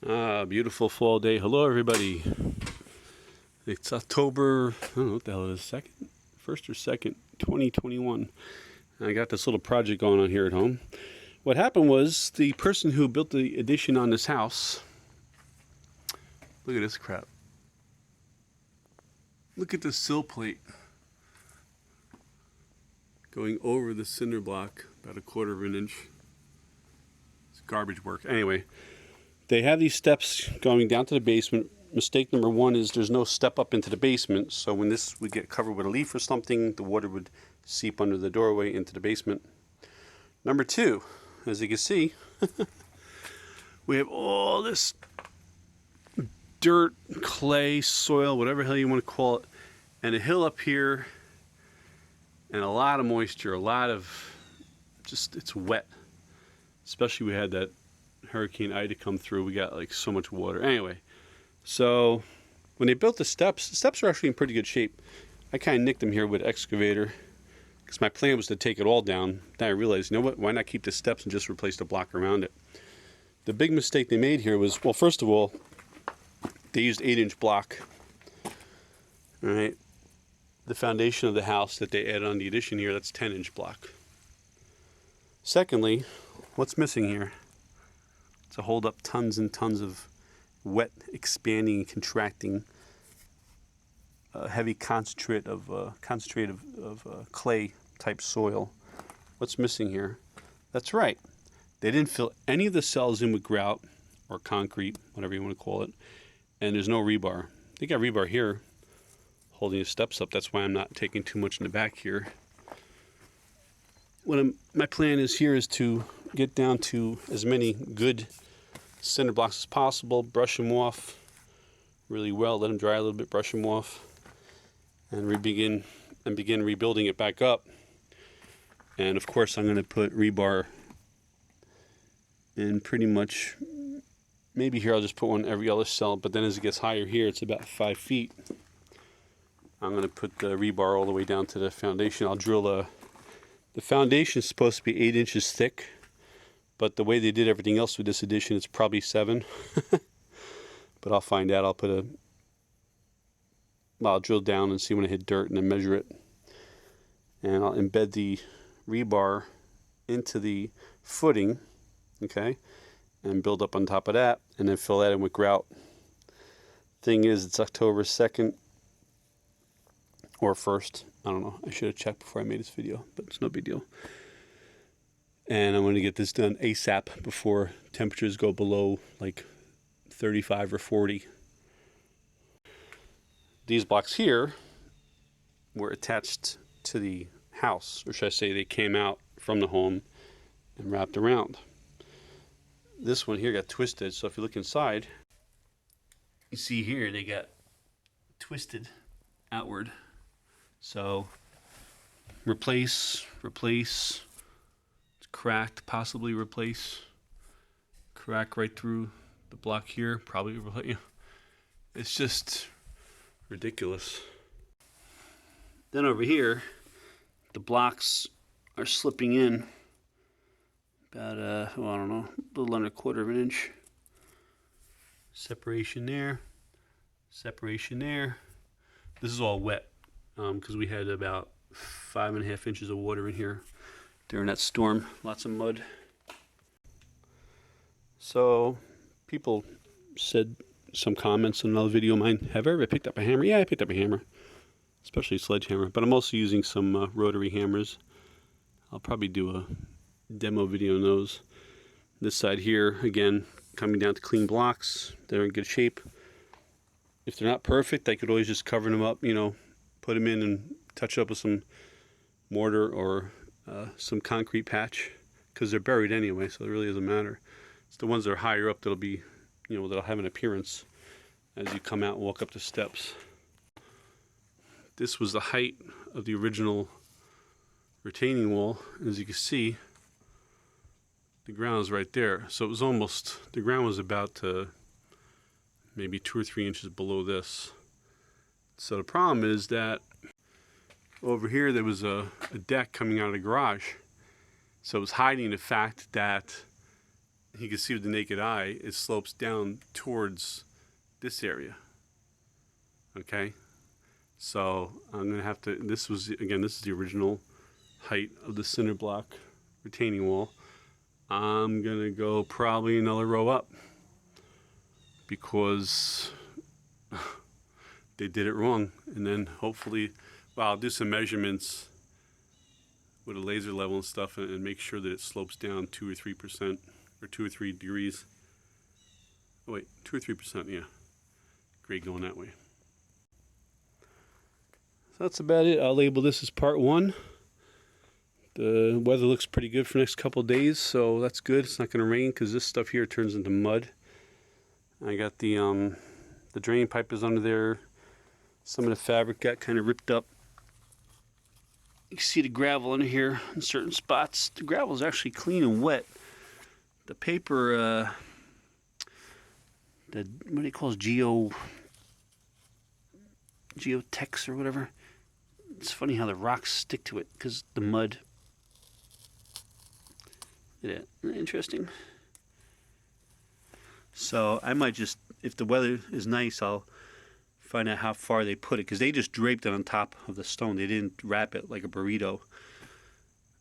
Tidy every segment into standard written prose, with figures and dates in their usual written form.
Beautiful fall day. Hello, everybody. It's October, I don't know what the hell it is, 1st or 2nd, 2021. I got this little project going on here at home. What happened was the person who built the addition on this house, look at this crap. Look at the sill plate going over the cinder block about 1/4 inch. It's garbage work. Anyway, they have these steps going down to the basement. Mistake number one is there's no step up into the basement, so when this would get covered with a leaf or something, the water would seep under the doorway into the basement. Number two, as you can see, we have all this dirt, clay, soil, whatever the hell you want to call it, and a hill up here, and a lot of moisture, a lot of just, it's wet. Especially we had that Hurricane Ida come through, we got like so much water. Anyway, so when they built the steps are actually in pretty good shape. I kind of nicked them here with an excavator because my plan was to take it all down. Then I realized, you know what, why not keep the steps and just replace the block around it? The big mistake they made here was, well, first of all, they used 8-inch block. All right, the foundation of the house that they added on the addition here, that's 10-inch block. Secondly, what's missing here? To hold up tons and tons of wet, expanding, and contracting, heavy concentrate of clay type soil. What's missing here? That's right. They didn't fill any of the cells in with grout or concrete, whatever you want to call it, and there's no rebar. They got rebar here holding the steps up. That's why I'm not taking too much in the back here. My plan is here is to get down to as many good cinder blocks as possible, brush them off really well, let them dry a little bit, brush them off, and begin rebuilding it back up. And of course I'm going to put rebar in pretty much, maybe here I'll just put one every other cell, but then as it gets higher here, it's about 5 feet. I'm going to put the rebar all the way down to the foundation. I'll drill the foundation is supposed to be 8 inches thick, but the way they did everything else with this addition, it's probably 7. But I'll find out. I'll drill down and see when I hit dirt and then measure it. And I'll embed the rebar into the footing, okay, and build up on top of that, and then fill that in with grout. Thing is, it's October 2nd or 1st. I don't know. I should have checked before I made this video, but it's no big deal. And I'm going to get this done ASAP before temperatures go below like 35 or 40. These blocks here were attached to the house, or should I say they came out from the home and wrapped around. This one here got twisted, so if you look inside, you see here they got twisted outward. So replace, cracked, possibly replace, crack right through the block here, probably replace. It's just ridiculous. Then over here, the blocks are slipping in about I don't know, a little under 1/4 inch. Separation there, separation there. This is all wet because we had about 5.5 inches of water in here during that storm. Lots of mud. So people said some comments in another video of mine, have I ever picked up a hammer? Yeah, I picked up a hammer, especially a sledgehammer, but I'm also using some rotary hammers. I'll probably do a demo video on those. This side here, again, coming down to clean blocks. They're in good shape. If they're not perfect, I could always just cover them up, put them in and touch up with some mortar or some concrete patch, because they're buried anyway, so it really doesn't matter. It's the ones that are higher up that'll be, that'll have an appearance as you come out and walk up the steps. This was the height of the original retaining wall. As you can see, the ground is right there. So it was almost, the ground was about maybe 2 or 3 inches below this. So the problem is that over here there was a deck coming out of the garage. So it was hiding the fact that you can see with the naked eye, it slopes down towards this area. Okay, so I'm gonna have to, this is the original height of the cinder block retaining wall. I'm gonna go probably another row up because they did it wrong. And then hopefully, well, I'll do some measurements with a laser level and stuff and make sure that it slopes down 2 or 3% or 2 or 3 degrees. Oh wait, 2 or 3%, yeah. Grade going that way. So that's about it. I'll label this as part 1. The weather looks pretty good for the next couple of days, so that's good. It's not going to rain because this stuff here turns into mud. I got the drain pipe is under there. Some of the fabric got kind of ripped up. You can see the gravel in here in certain spots. The gravel is actually clean and wet. The paper, what do they call it? Geotex or whatever. It's funny how the rocks stick to it because the mud. Look at that. Interesting. So I might just, if the weather is nice, I'll find out how far they put it because they just draped it on top of the stone. They didn't wrap it like a burrito.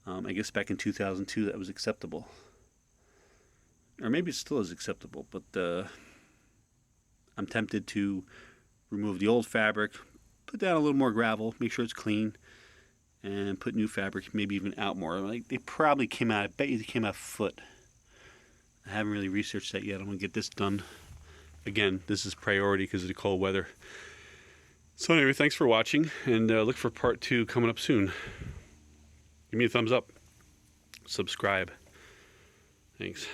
I guess back in 2002 that was acceptable. Or maybe it still is acceptable, but I'm tempted to remove the old fabric, put down a little more gravel, make sure it's clean, and put new fabric, maybe even out more. Like they probably came out, I bet you they came out a foot. I haven't really researched that yet. I'm going to get this done. Again, this is priority because of the cold weather. So anyway, thanks for watching, and look for part 2 coming up soon. Give me a thumbs up. Subscribe. Thanks.